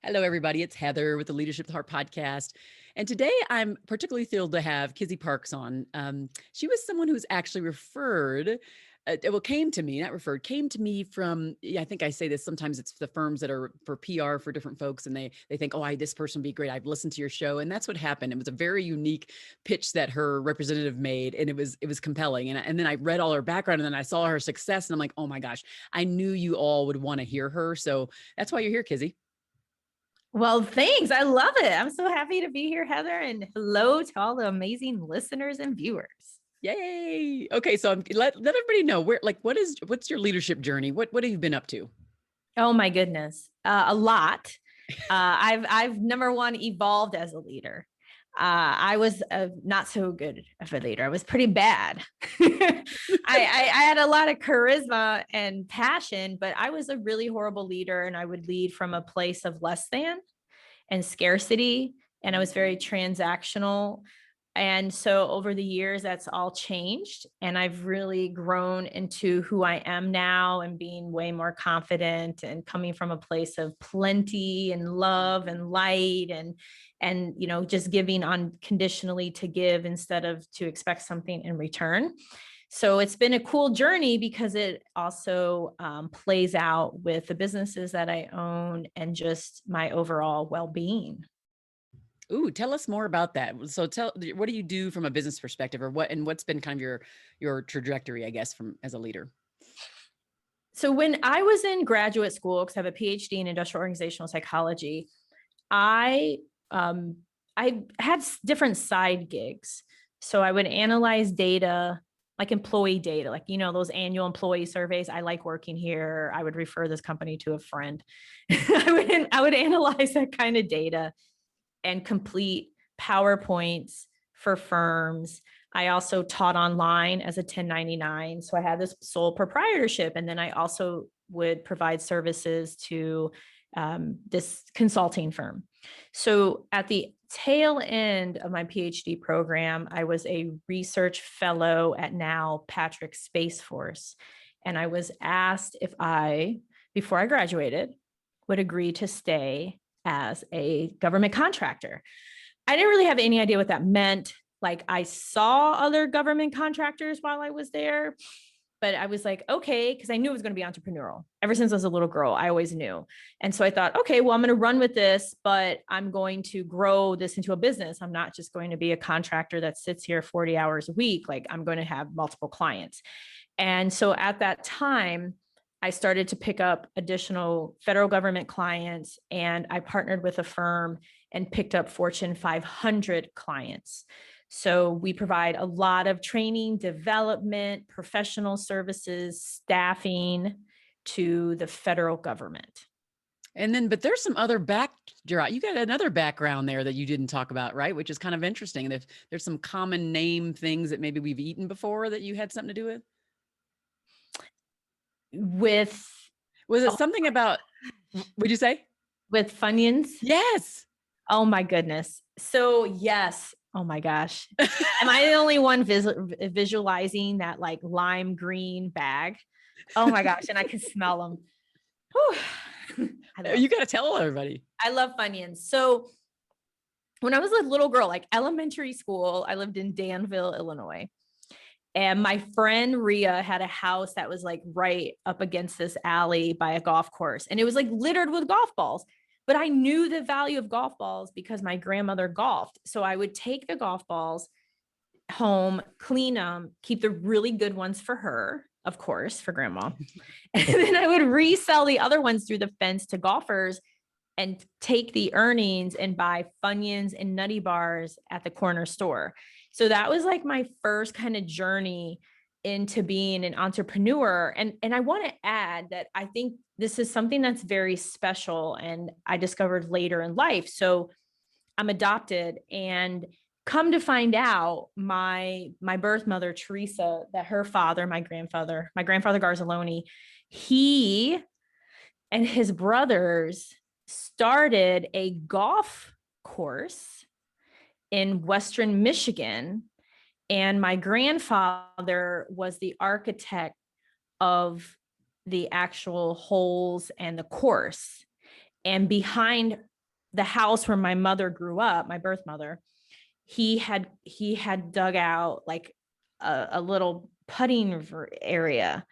Hello, everybody. It's Heather with the Leadership with Heart podcast. And today I'm particularly thrilled to have Kizzy Parks on. She was someone who was actually referred, came to me, not referred, came to me from, I think I say this, sometimes it's the firms that are for PR for different folks. And they think, oh, this person would be great. I've listened to your show. And that's what happened. It was a very unique pitch that her representative made. And it was compelling. And then I read all her background and then I saw her success. And I'm like, oh my gosh, I knew you all would want to hear her. So that's why you're here, Kizzy. Well, thanks. I love it. I'm so happy to be here, Heather. And hello to all the amazing listeners and viewers. Yay. Okay. So let everybody know what's your leadership journey? What have you been up to? Oh my goodness. A lot. I've number one, evolved as a leader. I was not so good of a leader. I was pretty bad. I had a lot of charisma and passion, but I was a really horrible leader, and I would lead from a place of less than and scarcity. And I was very transactional. And so over the years, that's all changed. And I've really grown into who I am now and being way more confident and coming from a place of plenty and love and light and just giving unconditionally to give instead of to expect something in return. So it's been a cool journey because it also plays out with the businesses that I own and just my overall well-being. Ooh, tell us more about that. So what do you do from a business perspective, or what's been kind of your trajectory, I guess, from as a leader? So when I was in graduate school, because I have a Ph.D. in industrial organizational psychology, I had different side gigs. So I would analyze data, like employee data, like, those annual employee surveys. I like working here. I would refer this company to a friend. I would analyze that kind of data and complete PowerPoints for firms. I also taught online as a 1099. So I had this sole proprietorship. And then I also would provide services to this consulting firm. So at the tail end of my PhD program, I was a research fellow at now Patrick Space Force. And I was asked if before I graduated, would agree to stay as a government contractor. I didn't really have any idea what that meant. Like, I saw other government contractors while I was there, but I was like, okay, because I knew it was going to be entrepreneurial. Ever since I was a little girl, I always knew. And so I thought, okay, well, I'm going to run with this, but I'm going to grow this into a business. I'm not just going to be a contractor that sits here 40 hours a week. Like, I'm going to have multiple clients. And so at that time, I started to pick up additional federal government clients, and I partnered with a firm and picked up Fortune 500 clients. So we provide a lot of training, development, professional services, staffing to the federal government. But there's some other you got another background there that you didn't talk about, right? Which is kind of interesting. There's some common name things that maybe we've eaten before that you had something to do with. Was it something about, what'd you say? With FUNYUNs? Yes. Oh my goodness. So yes. Oh my gosh. Am I the only one visualizing that like lime green bag? Oh my gosh. And I can smell them. You got to tell everybody. I love FUNYUNs. So when I was a little girl, like elementary school, I lived in Danville, Illinois. And my friend Rhea had a house that was like right up against this alley by a golf course. And it was like littered with golf balls. But I knew the value of golf balls because my grandmother golfed. So I would take the golf balls home, clean them, keep the really good ones for her, of course, for grandma. And then I would resell the other ones through the fence to golfers and take the earnings and buy FUNYUNs and Nutty Bars at the corner store. So that was like my first kind of journey into being an entrepreneur. And I want to add that I think this is something that's very special and I discovered later in life. So I'm adopted, and come to find out my birth mother, Teresa, that her father, my grandfather Garzaloni, he and his brothers started a golf course in Western Michigan. And my grandfather was the architect of the actual holes and the course. And behind the house where my mother grew up, my birth mother, he had dug out like a little putting area.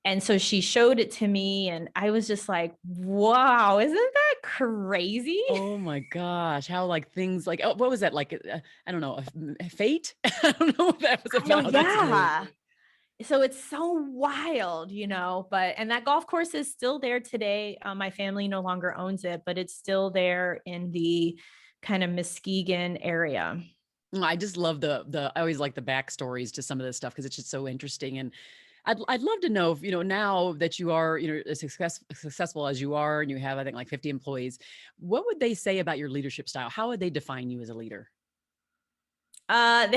And so she showed it to me and I was just like, wow, isn't that crazy? Oh my gosh. How like things like, oh, what was that? Like, I don't know, a fate? I don't know what that was I know, about. That's weird. yeah. So it's so wild, and that golf course is still there today. My family no longer owns it, but it's still there in the kind of Muskegon area. I just love I always like the backstories to some of this stuff because it's just so interesting. And I'd love to know if, now that you are, as successful as you are and you have, I think like 50 employees, what would they say about your leadership style? How would they define you as a leader? Uh,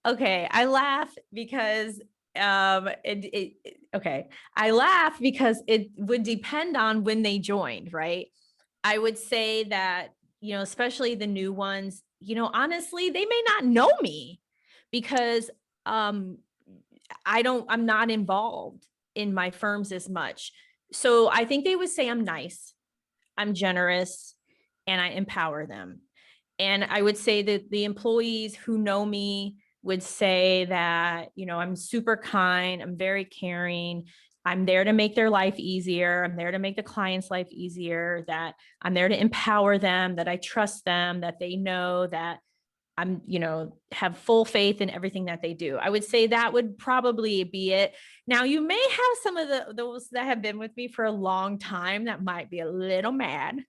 okay. I laugh because, okay. I laugh because it would depend on when they joined, right? I would say that, especially the new ones, honestly, they may not know me because, I'm not involved in my firms as much. So I think they would say I'm nice, I'm generous, and I empower them. And I would say that the employees who know me would say that, I'm super kind, I'm very caring, I'm there to make their life easier, I'm there to make the client's life easier, that I'm there to empower them, that I trust them, that they know that I'm, have full faith in everything that they do. I would say that would probably be it. Now, you may have some of those that have been with me for a long time that might be a little mad.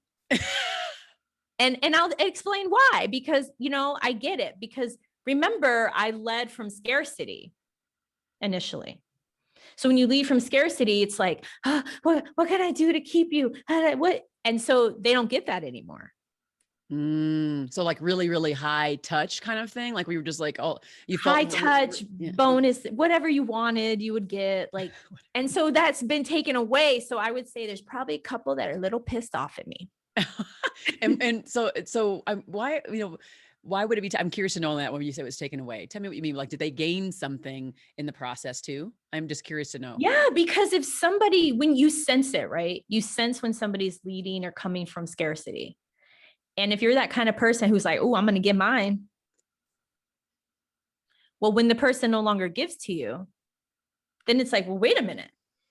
And I'll explain why, because, I get it, because remember, I led from scarcity initially. So when you leave from scarcity, it's like, what can I do to keep you? What? And so they don't get that anymore. So like really, really high touch kind of thing. Like we were just like, oh, you high felt touch, bonus, whatever you wanted, you would get like, and so that's been taken away. So I would say there's probably a couple that are a little pissed off at me. and so why, why would it be? I'm curious to know that when you say it was taken away. Tell me what you mean. Like, did they gain something in the process too? I'm just curious to know. Yeah, because if somebody, when you sense it, right? You sense when somebody's leading or coming from scarcity. And if you're that kind of person who's like, oh, I'm going to get mine. Well, when the person no longer gives to you, then it's like, well, wait a minute.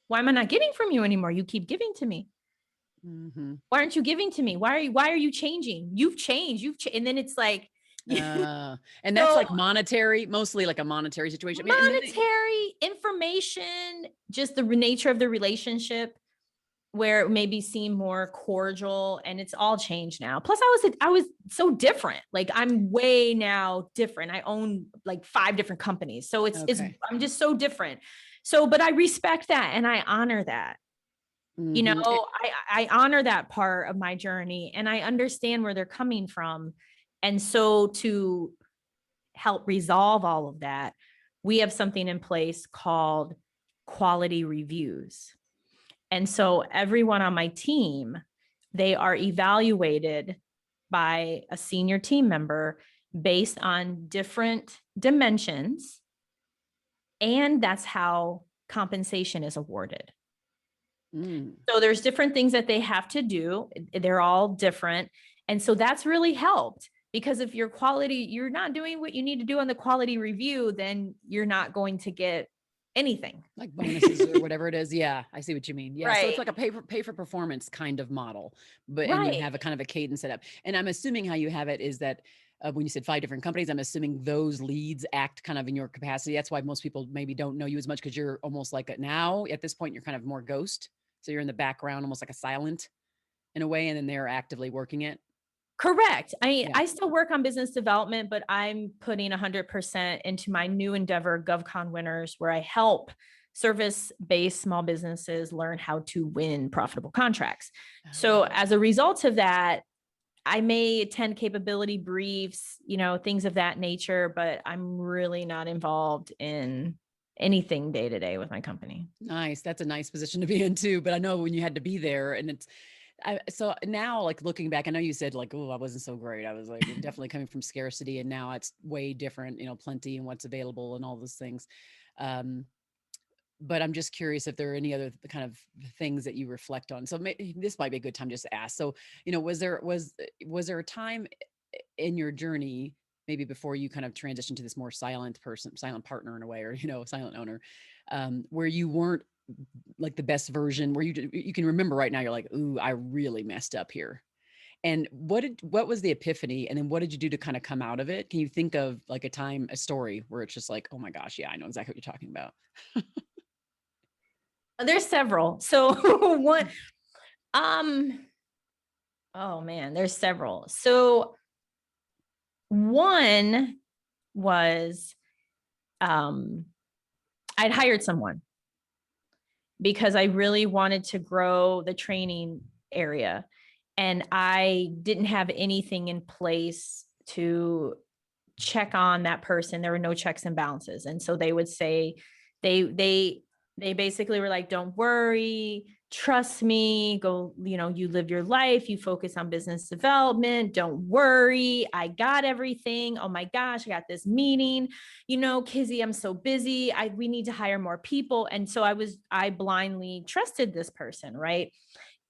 Why am I not getting from you anymore? You keep giving to me. Mm-hmm. Why aren't you giving to me? Why are you changing? You've changed. And then it's like, And that's like monetary, mostly like a monetary situation. I mean, monetary information, just the nature of the relationship, where it maybe seem more cordial, and it's all changed now. Plus I was so different. Like I'm way now different. I own like 5 different companies. So I'm just so different. So, but I respect that and I honor that. Mm-hmm. I honor that part of my journey and I understand where they're coming from. And so to help resolve all of that, we have something in place called quality reviews. And so everyone on my team, they are evaluated by a senior team member based on different dimensions. And that's how compensation is awarded. So there's different things that they have to do. They're all different. And so that's really helped, because if your quality, you're not doing what you need to do on the quality review, then you're not going to get anything like bonuses or whatever it is. Yeah, I see what you mean. Yeah, right. So it's like a pay for performance kind of model, but and you have a kind of a cadence set up. And I'm assuming how you have it is that when you said 5 different companies, I'm assuming those leads act kind of in your capacity. That's why most people maybe don't know you as much, because you're almost like now at this point you're kind of more ghost. So you're in the background, almost like a silent in a way, and then they're actively working it. Correct. I still work on business development, but I'm putting 100% into my new endeavor, GovCon Winners, where I help service-based small businesses learn how to win profitable contracts. So as a result of that, I may attend capability briefs, things of that nature, but I'm really not involved in anything day to day with my company. Nice. That's a nice position to be in too. But I know when you had to be there, and so now, like looking back, I know you said like, oh, I wasn't so great. I was like definitely coming from scarcity, and now it's way different, plenty and what's available and all those things. but I'm just curious if there are any other kind of things that you reflect on. So this might be a good time just to ask. So, was there a time in your journey, maybe before you kind of transitioned to this more silent partner in a way, or, silent owner, where you weren't like the best version, where you can remember right now, you're like, ooh, I really messed up here. And what was the epiphany? And then what did you do to kind of come out of it? Can you think of like a story where it's just like, oh my gosh, yeah, I know exactly what you're talking about. There's several. So one, oh man, there's several. So one was, I'd hired someone because I really wanted to grow the training area, and I didn't have anything in place to check on that person. There were no checks and balances. And so they would say, they basically were like, don't worry, trust me, go, you live your life, you focus on business development, don't worry, I got everything. Oh my gosh, I got this meeting, Kizzy, I'm so busy, we need to hire more people. And so I blindly trusted this person, right?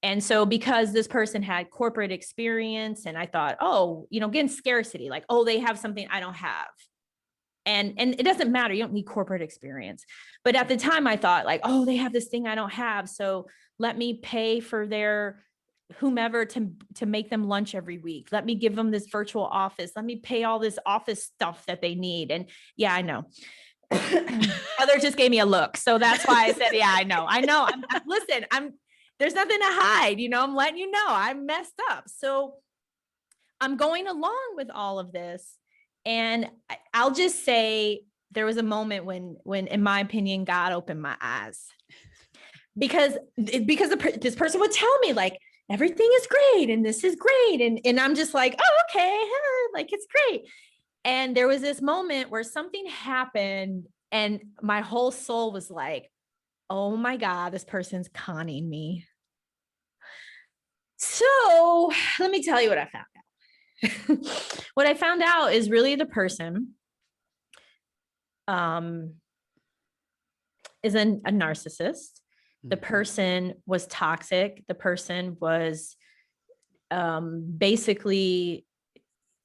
And so because this person had corporate experience, and I thought, oh, again, scarcity, like, oh, they have something I don't have. And it doesn't matter. You don't need corporate experience. But at the time I thought like, oh, they have this thing I don't have. So let me pay for their whomever to make them lunch every week. Let me give them this virtual office. Let me pay all this office stuff that they need. And yeah, I know. Heather just gave me a look. So that's why I said, yeah, I know. Listen, there's nothing to hide, I'm letting you know I messed up. So I'm going along with all of this. And I'll just say there was a moment when, in my opinion, God opened my eyes, because this person would tell me like, everything is great and this is great. And I'm just like, oh, okay. Like, it's great. And there was this moment where something happened and my whole soul was like, oh my God, this person's conning me. So let me tell you what I found out. What I found out is really the person is a narcissist. The person was toxic. The person was basically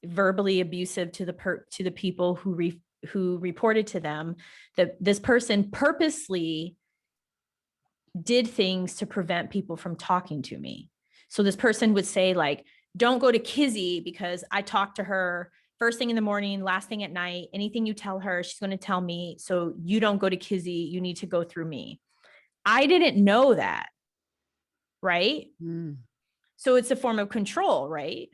verbally abusive to the people who reported to them. That this person purposely did things to prevent people from talking to me. So this person would say like, don't go to Kizzy because I talked to her first thing in the morning, last thing at night, anything you tell her, she's going to tell me. So you don't go to Kizzy, you need to go through me. I didn't know that. Right. So it's a form of control, right?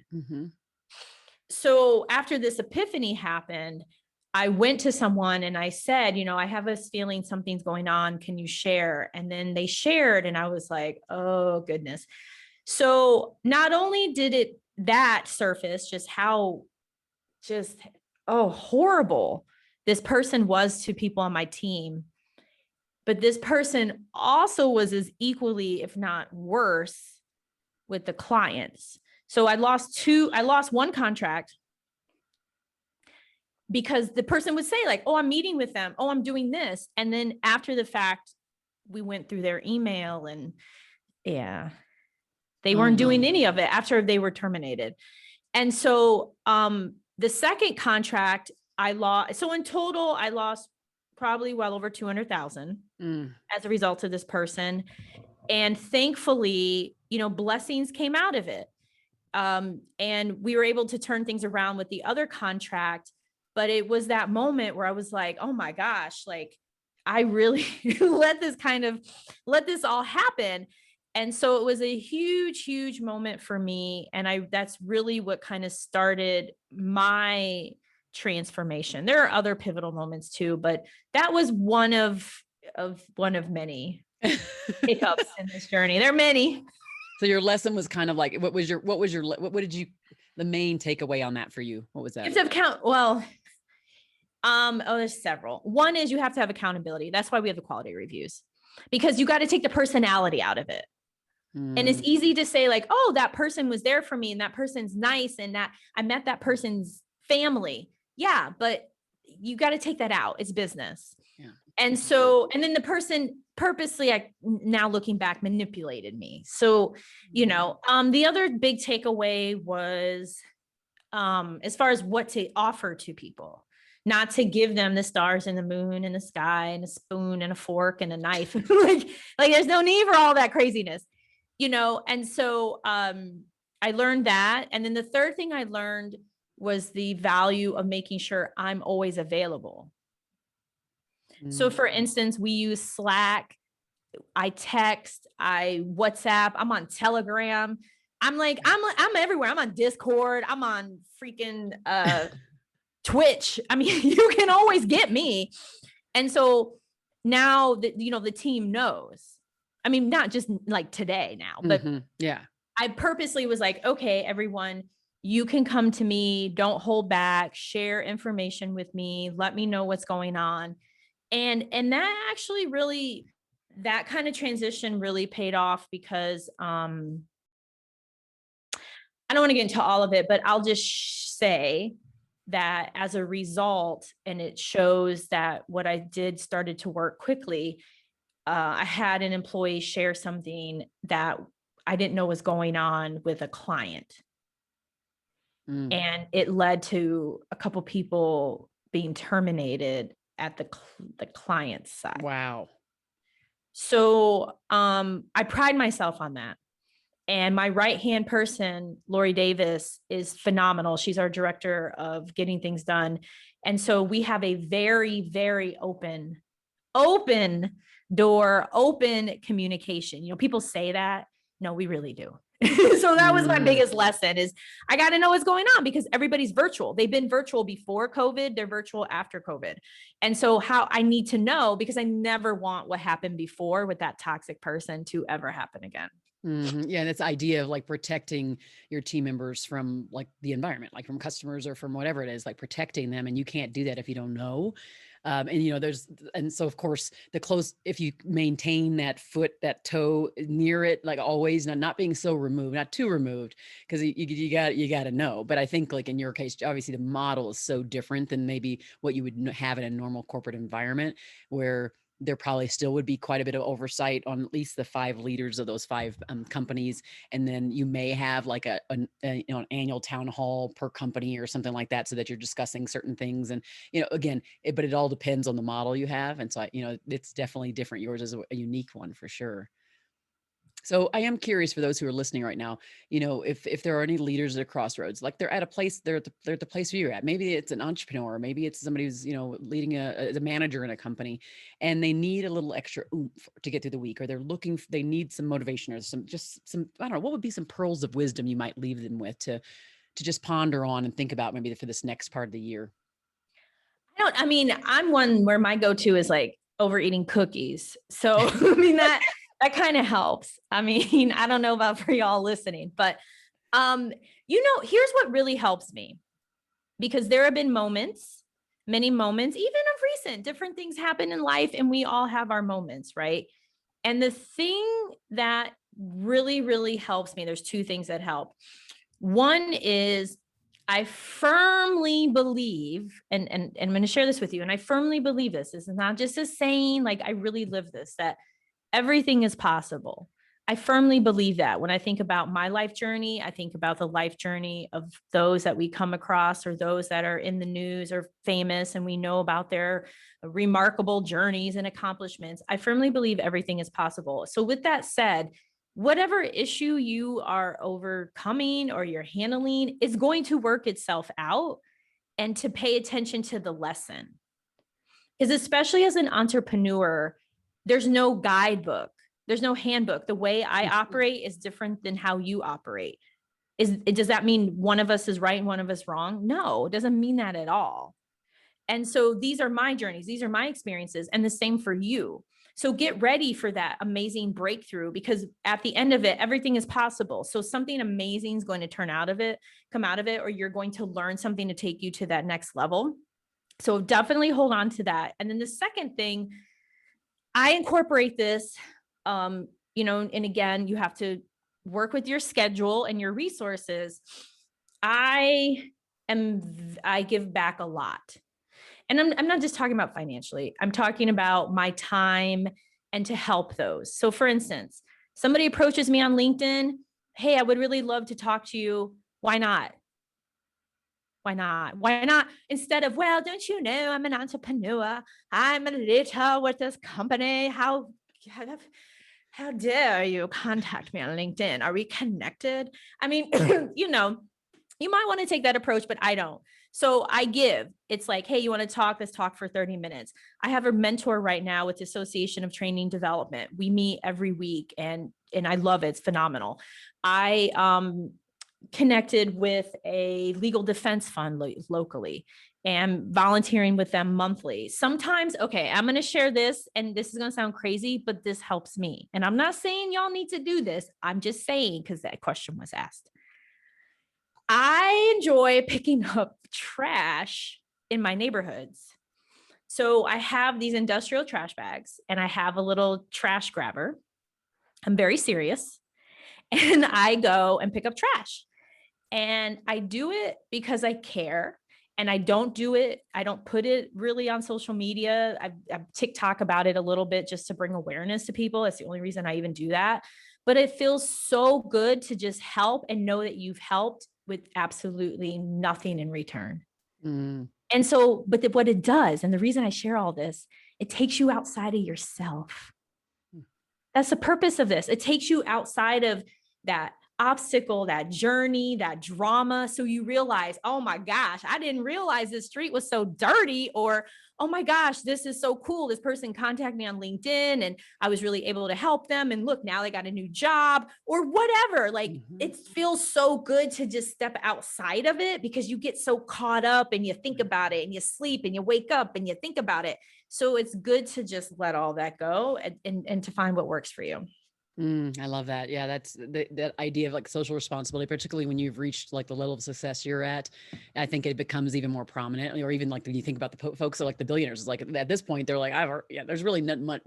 So after this epiphany happened, I went to someone and I said, I have a feeling something's going on. Can you share? And then they shared and I was like, oh goodness. So not only did that surface just how horrible this person was to people on my team, but this person also was as equally, if not worse, with the clients. So I lost one contract because the person would say like, oh, I'm meeting with them. Oh, I'm doing this. And then after the fact, we went through their email and yeah, they weren't doing any of it after they were terminated. And so the second contract I lost. So in total, I lost probably well over 200,000 as a result of this person. And thankfully, blessings came out of it. And we were able to turn things around with the other contract. But it was that moment where I was like, oh my gosh, like I really let this all happen. And so it was a huge, huge moment for me. And that's really what kind of started my transformation. There are other pivotal moments too, but that was one of many hiccups in this journey. There are many. So your lesson was kind of like, what did you, the main takeaway on that for you? What was that? There's several. One is you have to have accountability. That's why we have the quality reviews, because you got to take the personality out of it. And it's easy to say like, oh, that person was there for me and that person's nice and that I met that person's family. Yeah, but you got to take that out. It's business. Yeah. And so, and then the person purposely, now looking back, manipulated me. So, the other big takeaway was, as far as what to offer to people, not to give them the stars and the moon and the sky and a spoon and a fork and a knife. like there's no need for all that craziness, And so, I learned that. And then the third thing I learned was the value of making sure I'm always available. So for instance, we use Slack, I text, I WhatsApp, I'm on Telegram. I'm everywhere. I'm on Discord. I'm on freaking Twitch. I mean, you can always get me. And so now that, the team knows, I mean, not just like today now, but yeah, I purposely was like, okay, everyone, you can come to me. Don't hold back, share information with me. Let me know what's going on. And that actually really, that kind of transition really paid off because I don't want to get into all of it, but I'll just say that as a result, and it shows that what I did started to work quickly. I had an employee share something that I didn't know was going on with a client. And it led to a couple people being terminated at the client's side. Wow. So I pride myself on that. And my right-hand person, Lori Davis, is phenomenal. She's our director of getting things done. And so we have a very, very open door, open communication. People say that. No, we really do. So that was my biggest lesson is I got to know what's going on because everybody's virtual. They've been virtual before COVID. They're virtual after COVID. And so how I need to know, because I never want what happened before with that toxic person to ever happen again. Yeah. And it's the idea of like protecting your team members from like the environment, like from customers or from whatever it is, like protecting them. And you can't do that if you don't know. And so of course if you maintain that foot, that toe near it, like always not being so removed, not too removed, because you got to know. But I think like in your case, obviously the model is so different than maybe what you would have in a normal corporate environment where there probably still would be quite a bit of oversight on at least the 5 leaders of those 5 companies. And then you may have like an annual town hall per company or something like that, so that you're discussing certain things. And, again, but it all depends on the model you have. And so, it's definitely different. Yours is a unique one for sure. So I am curious for those who are listening right now, if there are any leaders at a crossroads, like they're at a place, they're at the place where you're at. Maybe it's an entrepreneur, maybe it's somebody who's, leading as a manager in a company, and they need a little extra oomph to get through the week, or they need some motivation or some, I don't know, what would be some pearls of wisdom you might leave them with to just ponder on and think about maybe for this next part of the year? I'm one where my go-to is like overeating cookies. So, I mean, that kind of helps. I don't know about for y'all listening, but, here's what really helps me, because there have been many moments, even of recent, different things happen in life, and we all have our moments, right? And the thing that really, really helps me, there's 2 things that help. One is I firmly believe, and I'm going to share this with you, and I firmly believe this is not just a saying, like I really live this, that everything is possible. I firmly believe that. When I think about my life journey, I think about the life journey of those that we come across or those that are in the news or famous, and we know about their remarkable journeys and accomplishments. I firmly believe everything is possible. So with that said, whatever issue you are overcoming or you're handling is going to work itself out, and to pay attention to the lesson. Because especially as an entrepreneur, there's no guidebook. There's no handbook. The way I operate is different than how you operate. Does that mean one of us is right and one of us wrong? No, it doesn't mean that at all. And so these are my journeys. These are my experiences, and the same for you. So get ready for that amazing breakthrough, because at the end of it, everything is possible. So something amazing is going to come out of it, or you're going to learn something to take you to that next level. So definitely hold on to that. And then the second thing, I incorporate this, and again, you have to work with your schedule and your resources. I give back a lot. And I'm not just talking about financially. I'm talking about my time and to help those. So for instance, somebody approaches me on LinkedIn. Hey, I would really love to talk to you. Why not? Why not? Why not? Instead of, well, don't you know, I'm an entrepreneur. I'm a leader with this company. How dare you contact me on LinkedIn? Are we connected? I mean, you know, you might want to take that approach, but I don't. So I give. It's like, hey, you want to talk? Let's talk for 30 minutes. I have a mentor right now with the Association of Training Development. We meet every week and I love it. It's phenomenal. I connected with a legal defense fund locally and volunteering with them monthly. Sometimes, okay, I'm going to share this and this is going to sound crazy, but this helps me. And I'm not saying y'all need to do this. I'm just saying, because that question was asked. I enjoy picking up trash in my neighborhoods. So I have these industrial trash bags and I have a little trash grabber. I'm very serious. And I go and pick up trash. And I do it because I care. And I don't do it. I don't put it really on social media. I TikTok about it a little bit just to bring awareness to people. That's the only reason I even do that. But it feels so good to just help and know that you've helped with absolutely nothing in return. Mm. And so, but what it does, and the reason I share all this, it takes you outside of yourself. That's the purpose of this. It takes you outside of that obstacle, that journey, that drama. So you realize, oh my gosh, I didn't realize this street was so dirty, or, oh my gosh, this is so cool. This person contacted me on LinkedIn and I was really able to help them. And look, now they got a new job or whatever. Like it feels so good to just step outside of it because you get so caught up and you think about it and you sleep and you wake up and you think about it. So it's good to just let all that go and to find what works for you. I love that. Yeah, that's that idea of like social responsibility, particularly when you've reached like the level of success you're at. I think it becomes even more prominent, or even like when you think about the folks that are like the billionaires, it's like at this point they're like, there's really not much,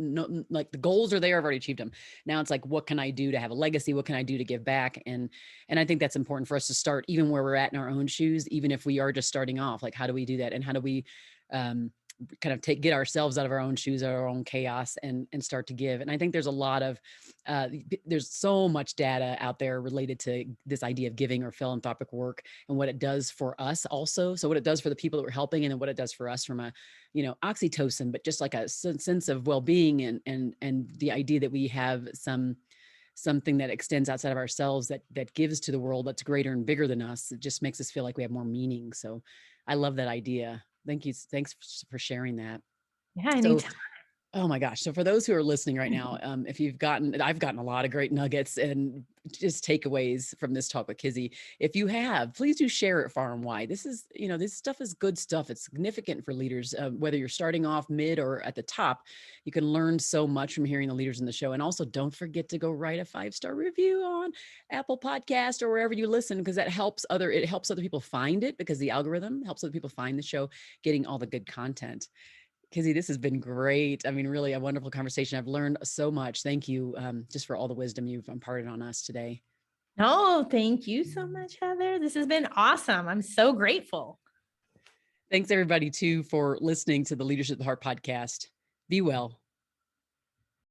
like the goals are there, I've already achieved them. Now it's like, what can I do to have a legacy? What can I do to give back? And I think that's important for us to start even where we're at in our own shoes, even if we are just starting off. Like, how do we do that? And how do we kind of get ourselves out of our own shoes, our own chaos, and start to give. And I think there's a lot of, there's so much data out there related to this idea of giving or philanthropic work and what it does for us also. So what it does for the people that we're helping, and then what it does for us from a, oxytocin, but just like a sense of well-being and the idea that we have something that extends outside of ourselves that gives to the world that's greater and bigger than us. It just makes us feel like we have more meaning. So I love that idea. Thank you. Thanks for sharing that. Yeah, anytime. Oh my gosh. So for those who are listening right now, if I've gotten a lot of great nuggets and just takeaways from this talk with Kizzy. If you have, please do share it far and wide. This is, this stuff is good stuff. It's significant for leaders, whether you're starting off mid or at the top. You can learn so much from hearing the leaders in the show. And also don't forget to go write a 5-star review on Apple Podcast or wherever you listen, because it helps other people find it, because the algorithm helps other people find the show, getting all the good content. Kizzy, this has been great. I mean, really a wonderful conversation. I've learned so much. Thank you just for all the wisdom you've imparted on us today. Oh, thank you so much, Heather. This has been awesome. I'm so grateful. Thanks everybody too for listening to the Leadership at the Heart podcast. Be well.